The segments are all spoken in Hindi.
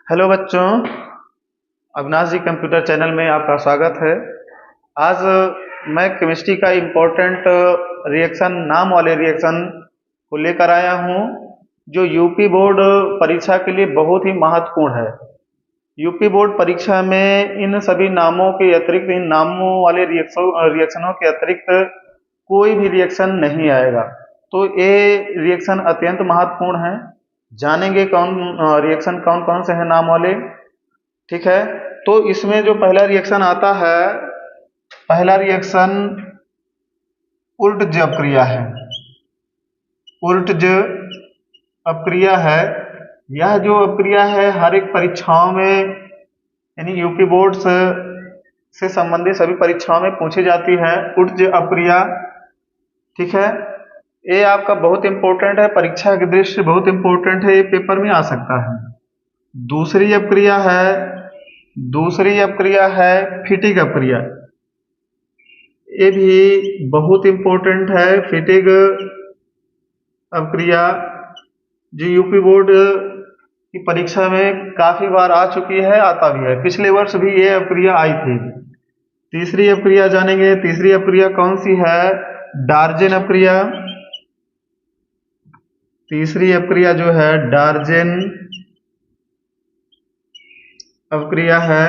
हेलो बच्चों, अविनाश जी कंप्यूटर चैनल में आपका स्वागत है। आज मैं केमिस्ट्री का इम्पोर्टेंट रिएक्शन नाम वाले रिएक्शन को लेकर आया हूँ, जो यूपी बोर्ड परीक्षा के लिए बहुत ही महत्वपूर्ण है। यूपी बोर्ड परीक्षा में इन सभी नामों के अतिरिक्त, इन नामों वाले रिएक्शनों के अतिरिक्त कोई भी रिएक्शन नहीं आएगा। तो ये रिएक्शन अत्यंत महत्वपूर्ण है। जानेंगे कौन रिएक्शन कौन कौन से हैं नाम वाले। ठीक है, तो इसमें जो पहला रिएक्शन आता है, पहला रिएक्शन उल्टज अपक्रिया है। उल्टज अपक्रिया है। यह जो अपक्रिया है हर एक परीक्षाओं में, यानी यूपी बोर्ड से संबंधित सभी परीक्षाओं में पूछी जाती है उल्टज अपक्रिया। ठीक है, ये आपका बहुत इंपॉर्टेंट है, परीक्षा की दृष्टि से बहुत इंपॉर्टेंट है, ये पेपर में आ सकता है। दूसरी अपक्रिया है फिटिग अपक्रिया। ये भी बहुत इंपॉर्टेंट है। फिटिग अपक्रिया जो यूपी बोर्ड की परीक्षा में काफी बार आ चुकी है, आता भी है। पिछले वर्ष भी ये अपक्रिया आई थी। तीसरी अपक्रिया जानेंगे। तीसरी अपक्रिया कौन सी है? डार्जेन अपक्रिया। तीसरी अपक्रिया जो है डार्जेन अपक्रिया है।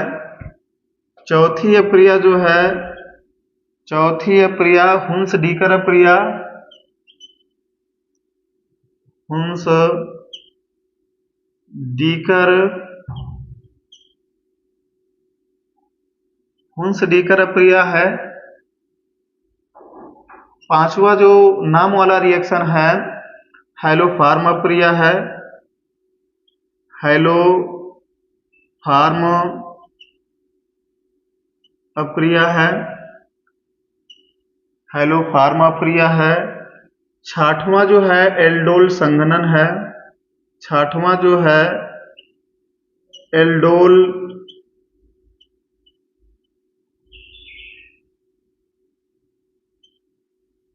चौथी अपक्रिया जो है, चौथी अपक्रिया हुंस-डीकर अपक्रिया। हुंस-डीकर अपक्रिया है। पांचवा जो नाम वाला रिएक्शन है हैलोफार्म अपक्रिया है। हैलोफार्म अपक्रिया है। हैलोफार्म अपक्रिया है। छठवां जो है एल्डोल संघनन है। छठवां जो है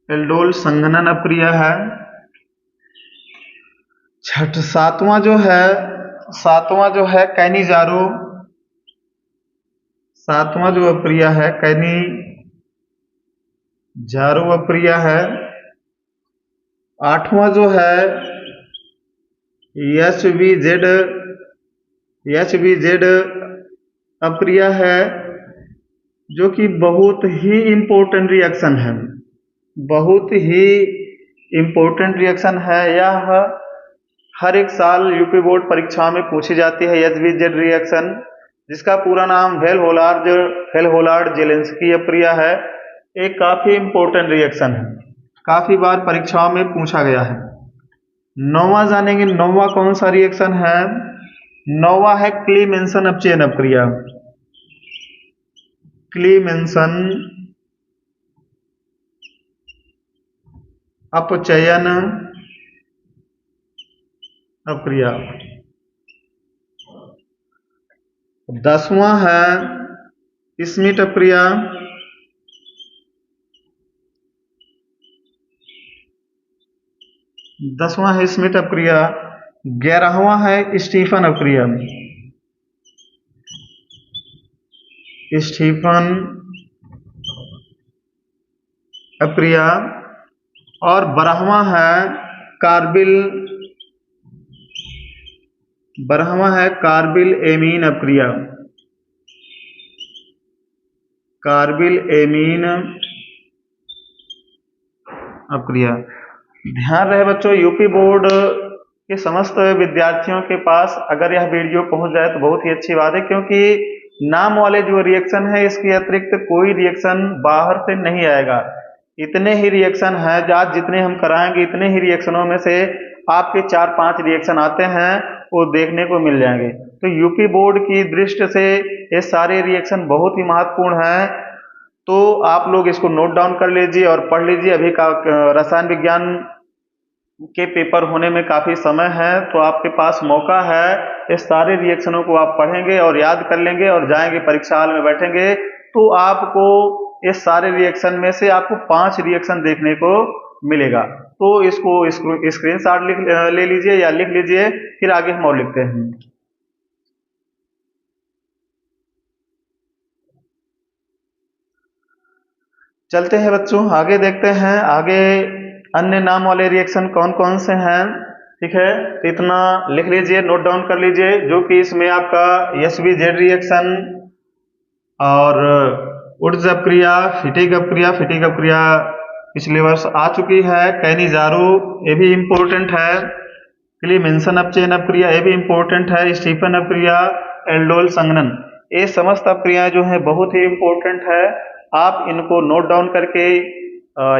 एल्डोल संघनन अपक्रिया है। सातवां जो है कैनिजारो। सातवां जो अपक्रिया है कैनिजारो अपक्रिया है। आठवां जो है एचबीजेड अपक्रिया है, जो कि बहुत ही इम्पोर्टेंट रिएक्शन है। बहुत ही इम्पोर्टेंट रिएक्शन है। यह हर एक साल यूपी बोर्ड परीक्षा में पूछी जाती है। एचबीजेड रिएक्शन, जिसका पूरा नाम हेल-होलार्ड जेलेंस्की अपक्रिया है, एक काफी इम्पोर्टेंट रिएक्शन है, काफी बार परीक्षाओं में पूछा गया है। नौवां जानेंगे। नौवां कौन सा रिएक्शन है? नौवां है क्लीमेंसन अपचयन अपक्रिया। क्लीमेंसन अपचयन अपक्रिया। 10वां है स्मिट अपक्रिया। 10वां है स्मिट अपक्रिया। 11वां है स्टीफन अपक्रिया। स्टीफन अपक्रिया। और 12वां है कार्बिल एमीन अपक्रिया। कार्बिल एमीन अपक्रिया। ध्यान रहे बच्चों, यूपी बोर्ड के समस्त विद्यार्थियों के पास अगर यह वीडियो पहुंच जाए तो बहुत ही अच्छी बात है, क्योंकि नाम वाले जो रिएक्शन है इसके अतिरिक्त कोई रिएक्शन बाहर से नहीं आएगा। इतने ही रिएक्शन है, आज जितने हम कराएंगे इतने ही रिएक्शनों में से आपके 4-5 रिएक्शन आते हैं, वो देखने को मिल जाएंगे। तो यूपी बोर्ड की दृष्टि से ये सारे रिएक्शन बहुत ही महत्वपूर्ण हैं। तो आप लोग इसको नोट डाउन कर लीजिए और पढ़ लीजिए। अभी का रसायन विज्ञान के पेपर होने में काफी समय है, तो आपके पास मौका है। इस सारे रिएक्शनों को आप पढ़ेंगे और याद कर लेंगे और जाएंगे परीक्षा हॉल में बैठेंगे तो आपको इस सारे रिएक्शन में से आपको 5 रिएक्शन देखने को मिलेगा। तो इसको स्क्रीनशॉट ले लीजिए या लिख लीजिए, फिर आगे हम और लिखते हैं। चलते हैं बच्चों, आगे देखते हैं आगे अन्य नाम वाले रिएक्शन कौन कौन से हैं। ठीक है, तो इतना लिख लीजिए, नोट डाउन कर लीजिए, जो कि इसमें आपका SVZ रिएक्शन और उड्स अपक्रिया, फिटिक अपक्रिया पिछले वर्ष आ चुकी है। कैनिजारो ये भी इम्पोर्टेंट है। क्लीमेंसन अपचयन अपक्रिया ये भी इम्पोर्टेंट है। स्टीफन अपक्रिया, एल्डोल संघनन, ये समस्त अपक्रियाएं जो है बहुत ही इम्पोर्टेंट है। आप इनको नोट डाउन करके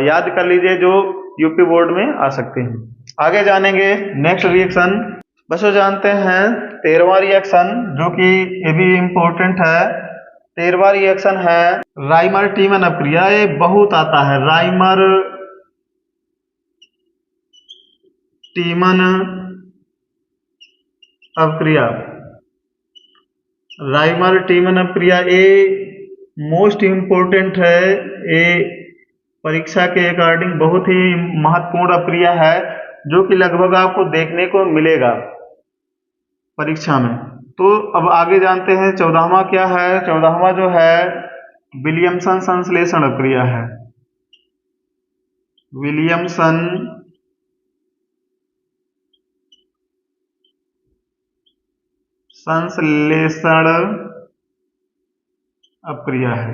याद कर लीजिए, जो यूपी बोर्ड में आ सकते हैं। आगे जानेंगे नेक्स्ट रिएक्शन। बच्चों जानते हैं 13वां रिएक्शन, जो कि ये भी इम्पोर्टेंट है। 13वां रिएक्शन है राइमर टीमन अपक्रिया। ये बहुत आता है, राइमर टीमन अपक्रिया। राइमर टीमन अपक्रिया ये मोस्ट इम्पोर्टेंट है। ये परीक्षा के अकॉर्डिंग बहुत ही महत्वपूर्ण अपक्रिया है, जो कि लगभग आपको देखने को मिलेगा परीक्षा में। तो अब आगे जानते हैं 14वां क्या है। 14वां जो है विलियमसन संश्लेषण अपक्रिया है। विलियमसन संश्लेषण अपक्रिया है।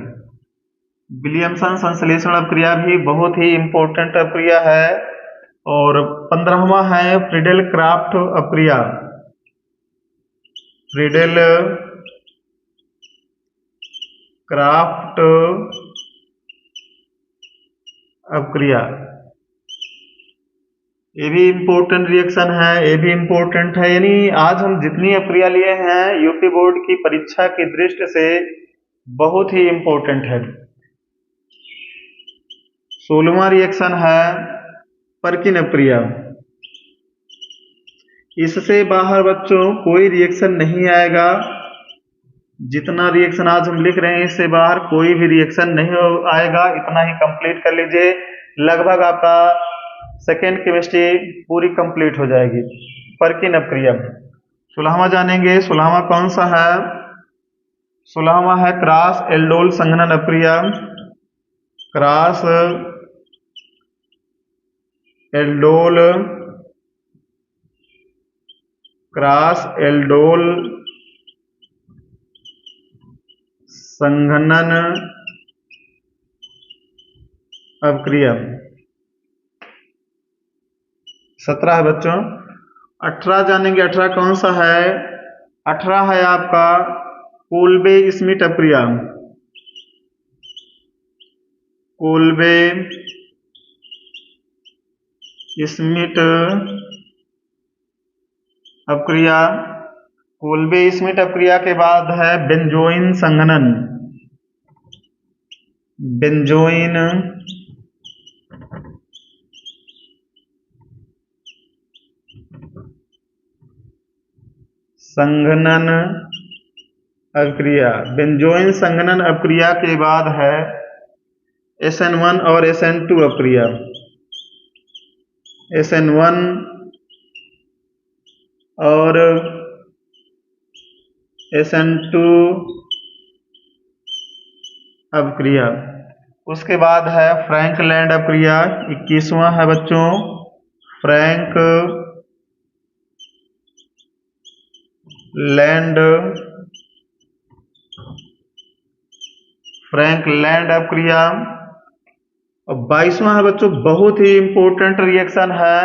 विलियमसन संश्लेषण अपक्रिया भी बहुत ही इम्पोर्टेंट अपक्रिया है। और 15वां है फ्रीडेल क्राफ्ट अपक्रिया। फ्रीडेल क्राफ्ट अपक्रिया ये भी इम्पोर्टेंट रिएक्शन है, ये भी इम्पोर्टेंट है। यानी आज हम जितनी अपक्रिया लिए हैं यूपी बोर्ड की परीक्षा की दृष्टि से बहुत ही इम्पोर्टेंट है। 16वां रिएक्शन है परकिन अपक्रिया। इससे बाहर बच्चों कोई रिएक्शन नहीं आएगा। जितना रिएक्शन आज हम लिख रहे हैं इससे बाहर कोई भी रिएक्शन नहीं आएगा। इतना ही कंप्लीट कर लीजिए, लगभग आपका सेकेंड केमिस्ट्री पूरी कंप्लीट हो जाएगी। परकिन अपक्रिया 16वां जानेंगे। 16वां कौन सा है? 16वां है क्रॉस एल्डोल संघनन अपक्रिया। क्रॉस एल्डोल संघनन अपक्रिया। 17 है बच्चों। 18 जानेंगे। 18 कौन सा है? 18 है आपका कोल्बे स्मिथ अपक्रिया। कोल्बे स्मिथ अपक्रिया। कोल्बे स्मिथ अपक्रिया के बाद है बेंजोइन संघनन। बेंजोइन संघनन अपक्रिया। बेंजोइन संघनन अपक्रिया के बाद है SN1 और SN2 अपक्रिया। SN1 और SN2 अपक्रिया। उसके बाद है फ्रैंकलैंड अपक्रिया। 21वां है बच्चों फ्रैंकलैंड अपक्रिया। और 22वां है बच्चों बहुत ही इंपॉर्टेंट रिएक्शन है।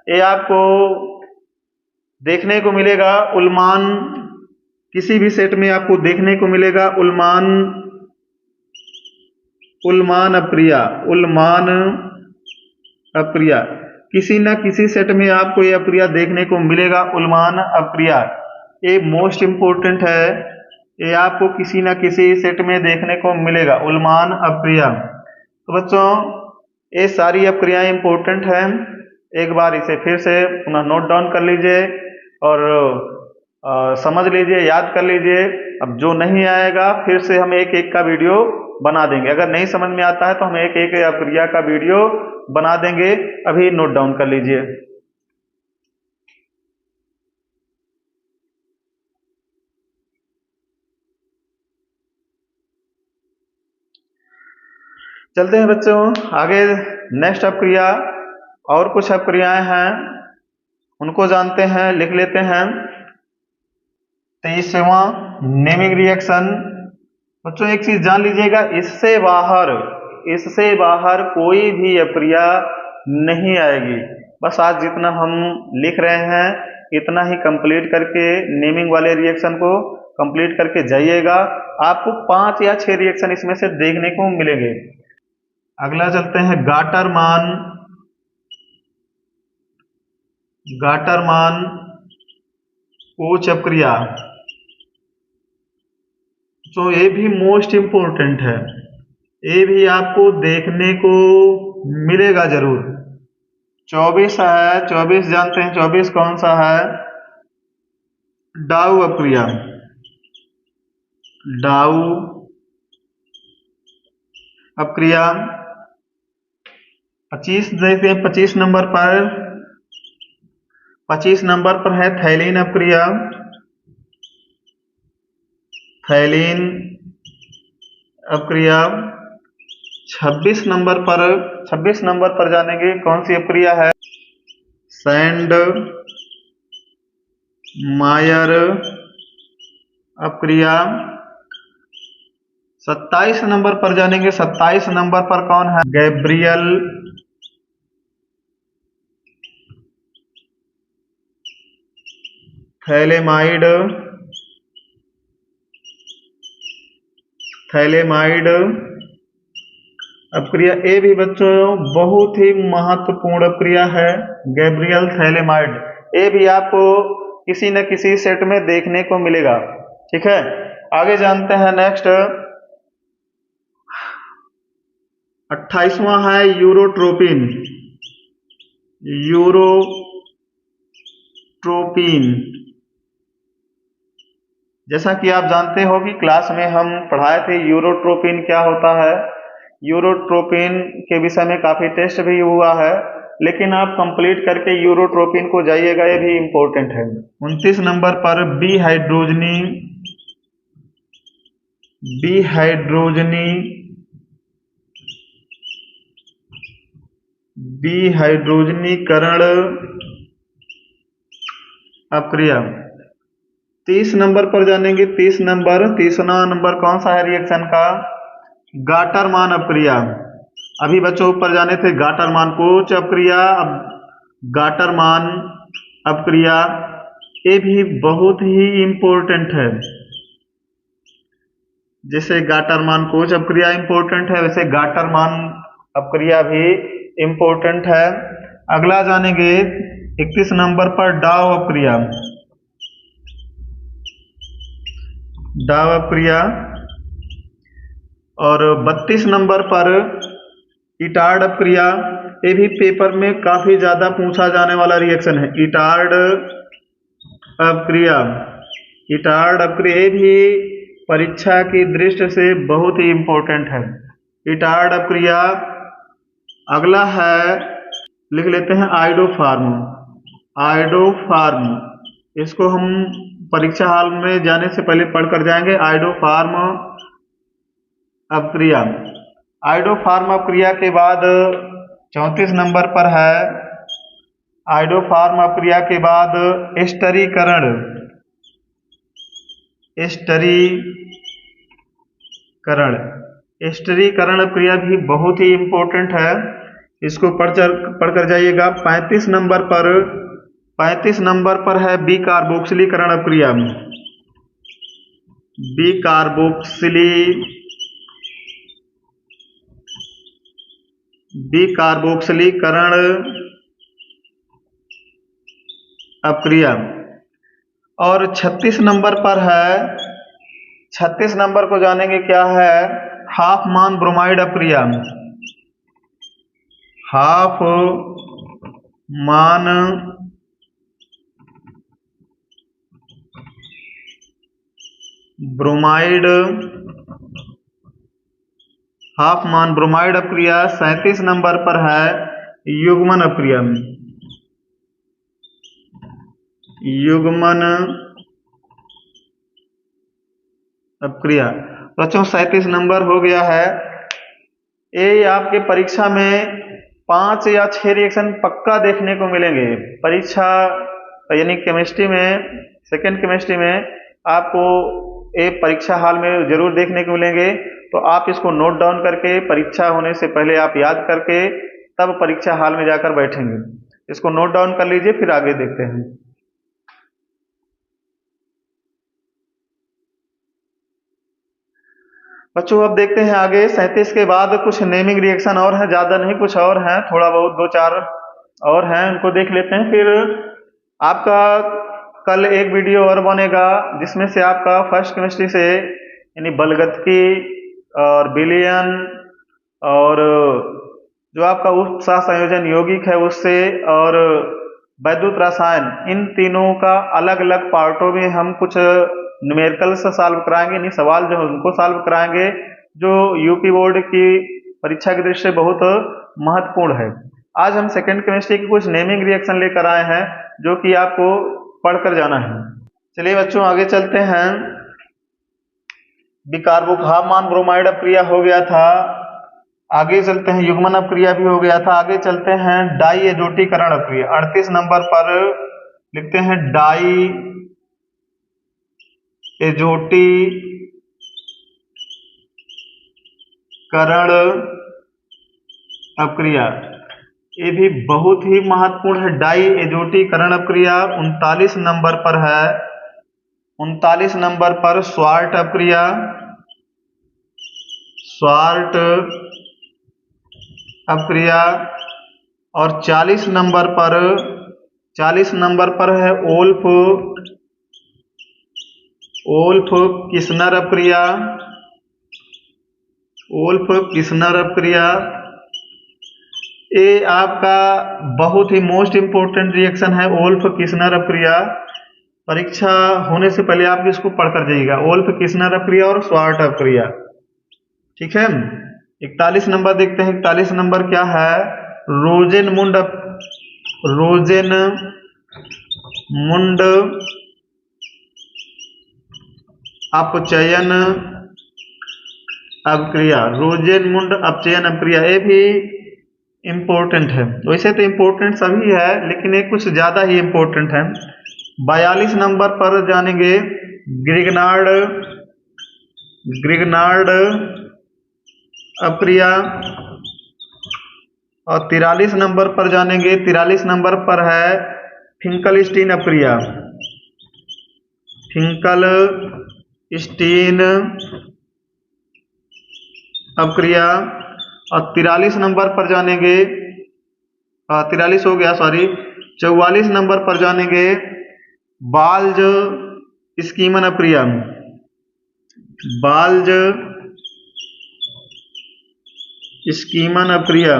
ये आपको देखने को मिलेगा उल्मान, किसी भी सेट में आपको देखने को मिलेगा उल्मान अपक्रिया। किसी न किसी सेट में आपको ये अपक्रिया देखने को मिलेगा, उल्मान अपक्रिया। ये मोस्ट इम्पोर्टेंट है, ये आपको किसी न किसी सेट में देखने को मिलेगा, उल्मान अपक्रिया। तो बच्चों ये सारी अपक्रियाएं इंपॉर्टेंट हैं। एक बार इसे फिर से पुनः नोट डाउन कर लीजिए और समझ लीजिए, याद कर लीजिए। अब जो नहीं आएगा फिर से हम एक एक का वीडियो बना देंगे। अगर नहीं समझ में आता है तो हम एक एक अपक्रिया का वीडियो बना देंगे। अभी नोट डाउन कर लीजिए। चलते हैं बच्चों आगे। नेक्स्ट अपक्रिया, और कुछ अपक्रियाएं हैं उनको जानते हैं, लिख लेते हैं। 23वां नेमिंग रिएक्शन। बच्चों एक चीज जान लीजिएगा, इससे बाहर कोई भी अपक्रिया नहीं आएगी। बस आज जितना हम लिख रहे हैं इतना ही कंप्लीट करके नेमिंग वाले रिएक्शन को कंप्लीट करके जाइएगा। आपको 5 या 6 रिएक्शन इसमें से देखने को मिलेंगे। अगला चलते हैं गाटरमान कोच अपक्रिया। तो ये भी मोस्ट इंपोर्टेंट है, ये भी आपको देखने को मिलेगा जरूर। 24 है, 24 जानते हैं 24 कौन सा है? डाउ अपक्रिया। डाउ अपक्रिया। 25 देखते हैं, 25 नंबर पर है थैलीन अपक्रिया। थैलीन अपक्रिया। 26 नंबर पर जानेंगे कौन सी अपक्रिया है? सैंड मायर अपक्रिया। 27 नंबर पर जानेंगे, 27 नंबर पर कौन है? गैब्रियल थैलेमाइड अपक्रिया। ये भी बच्चों बहुत ही महत्वपूर्ण अपक्रिया है, गैब्रियल थैलेमाइड। ये भी आपको किसी न किसी सेट में देखने को मिलेगा। ठीक है, आगे जानते हैं नेक्स्ट। 28वां है यूरोट्रोपिन। जैसा कि आप जानते हो कि क्लास में हम पढ़ाए थे यूरोट्रोपिन क्या होता है। यूरोट्रोपिन के विषय में काफी टेस्ट भी हुआ है, लेकिन आप कंप्लीट करके यूरोट्रोपिन को जाइएगा, ये भी इंपॉर्टेंट है। 29 नंबर पर बिहाइड्रोजनीकरण अपक्रिया। 30 नंबर पर जानेंगे, तीसरा नंबर कौन सा है रिएक्शन का? गाटरमान अपक्रिया। अभी बच्चों ऊपर जाने थे गाटरमान कोच अपक्रिया, अब गाटरमान अपक्रिया। ये भी बहुत ही इंपॉर्टेंट है। जैसे गाटरमान कोच अपक्रिया इंपॉर्टेंट है, वैसे गाटरमान अपक्रिया भी इंपॉर्टेंट है। अगला जानेंगे 31 नंबर पर डाव अपक्रिया। और 32 नंबर पर इटार्ड अपक्रिया। ये भी पेपर में काफी ज्यादा पूछा जाने वाला रिएक्शन है, इटार्ड अपक्रिया। ये भी परीक्षा की दृष्टि से बहुत ही इंपॉर्टेंट है, इटार्ड अपक्रिया। अगला है, लिख लेते हैं आइडोफार्म। इसको हम परीक्षा हॉल में जाने से पहले पढ़कर जाएंगे। आइडोफार्म अपक्रिया। आइडोफार्म अपक्रिया के बाद 34 नंबर पर है, आइडोफार्म अपक्रिया के बाद एस्टरीकरण अपक्रिया भी बहुत ही इंपॉर्टेंट है, इसको पढ़कर जाइएगा। 35 नंबर पर है बिकार्बोक्सिलीकरण अपक्रिया। बिकार्बोक्सिलीकरण अपक्रिया। और 36 नंबर पर है, 36 नंबर को जानेंगे क्या है? हाफमान ब्रोमाइड अपक्रिया। हाफमान ब्रोमाइड अपक्रिया। 37 नंबर पर है युग्मन अपक्रिया। बच्चों 37 नंबर हो गया है। ये आपके परीक्षा में 5 या 6 रिएक्शन पक्का देखने को मिलेंगे। परीक्षा यानी केमिस्ट्री में, सेकेंड केमिस्ट्री में आपको ये परीक्षा हाल में जरूर देखने को मिलेंगे। तो आप इसको नोट डाउन करके परीक्षा होने से पहले आप याद करके तब परीक्षा हाल में जाकर बैठेंगे। इसको नोट डाउन कर लीजिए, फिर आगे देखते हैं। बच्चों अब देखते हैं आगे 37 के बाद कुछ नेमिंग रिएक्शन और है, ज्यादा नहीं, कुछ और हैं, थोड़ा बहुत 2-4 और हैं, उनको देख लेते हैं। फिर आपका कल एक वीडियो और बनेगा जिसमें से आपका फर्स्ट केमिस्ट्री से यानी बलगतकी और विलयन और जो आपका उत्साह संयोजन यौगिक है उससे और वैद्युत रसायन, इन तीनों का अलग अलग पार्टों में हम कुछ न्यूमेरिकल्स सॉल्व कराएंगे, यानी सवाल जो है उनको सॉल्व कराएंगे, जो यूपी बोर्ड की परीक्षा की दृष्टि से बहुत महत्वपूर्ण है। आज हम सेकेंड केमिस्ट्री की कुछ नेमिंग रिएक्शन लेकर आए हैं जो कि आपको पढ़कर जाना है। चलिए बच्चों आगे चलते हैं। बिकार्बोक्सामान ब्रोमाइड अपक्रिया हो गया था, आगे चलते हैं युग्मन अपक्रिया भी हो गया था। आगे चलते हैं डाई एजोटीकरण अपक्रिया। 38 नंबर पर लिखते हैं डाई एजोटीकरण अपक्रिया, ये भी बहुत ही महत्वपूर्ण है। डाई एजोटीकरण अपक्रिया 39 नंबर पर है। 39 नंबर पर स्वार्ट अपक्रिया, स्वार्ट अपक्रिया, और 40 नंबर पर है ओल्फ किस्नर अपक्रिया, ओल्फ किस्नर अपक्रिया। ये आपका बहुत ही मोस्ट इंपोर्टेंट रिएक्शन है ओल्फ किस्नर अपक्रिया। परीक्षा होने से पहले आप इसको पढ़कर जाइएगा, ओल्फ किस्नर अपक्रिया और स्वार्ट अपक्रिया, ठीक है। 41 नंबर देखते हैं। 41 नंबर क्या है? रोजेनमुंड अपचयन अपक्रिया, रोजेनमुंड अपचयन अपक्रिया, ये भी इंपॉर्टेंट है। वैसे तो इंपॉर्टेंट सभी है लेकिन ये कुछ ज्यादा ही इंपॉर्टेंट है। 42 नंबर पर जानेंगे ग्रिग्नार्ड अपक्रिया, और 43 नंबर पर जानेंगे, 43 नंबर पर है फिंकलस्टीन अपक्रिया, फिंकलस्टीन अपक्रिया। और 43 नंबर पर जानेंगे, 43 हो गया सॉरी, 44 नंबर पर जानेंगे बाल्ज स्कीमन अपक्रिया, बाल्ज स्कीमन अपक्रिया,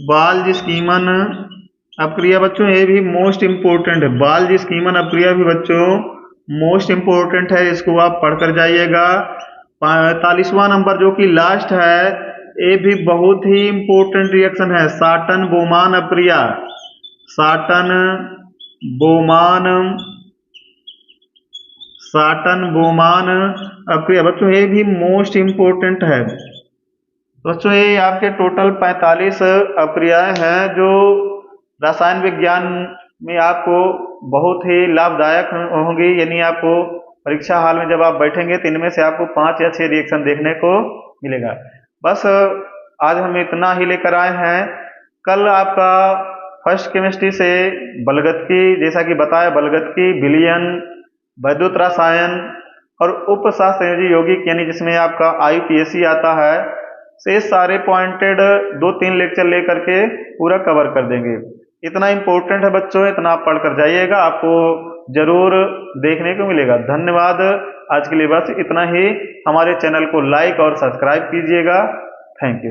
बाल्ज स्कीमन अपक्रिया बच्चों ये भी मोस्ट इंपोर्टेंट है। बाल्ज स्कीमन अपक्रिया भी बच्चों मोस्ट इंपोर्टेंट है, इसको आप पढ़कर जाइएगा। 45वां नंबर जो कि लास्ट है, ये भी बहुत ही इंपोर्टेंट रिएक्शन है, साटन बोमान अपक्रिया, साटन बोमान अपक्रिया बच्चों ये भी मोस्ट इंपोर्टेंट है। बच्चों ये आपके टोटल 45 अपक्रियाएं हैं जो रसायन विज्ञान में आपको बहुत ही लाभदायक होंगी, यानी आपको परीक्षा हाल में जब आप बैठेंगे तो इनमें से आपको 5 या 6 रिएक्शन देखने को मिलेगा। बस आज हम इतना ही लेकर आए हैं। कल आपका फर्स्ट केमिस्ट्री से बलगतकी, जैसा कि बताया, बलगतकी, विलयन, वैद्युत रसायन और उपसह संयोजी यौगिक, यानी जिसमें आपका IUPAC आता है, से सारे पॉइंटेड 2-3 लेक्चर लेकर के पूरा कवर कर देंगे। इतना इंपॉर्टेंट है बच्चों, इतना आप पढ़कर जाइएगा, आपको जरूर देखने को मिलेगा। धन्यवाद। आज के लिए बस इतना ही। हमारे चैनल को लाइक और सब्सक्राइब कीजिएगा। Thank you.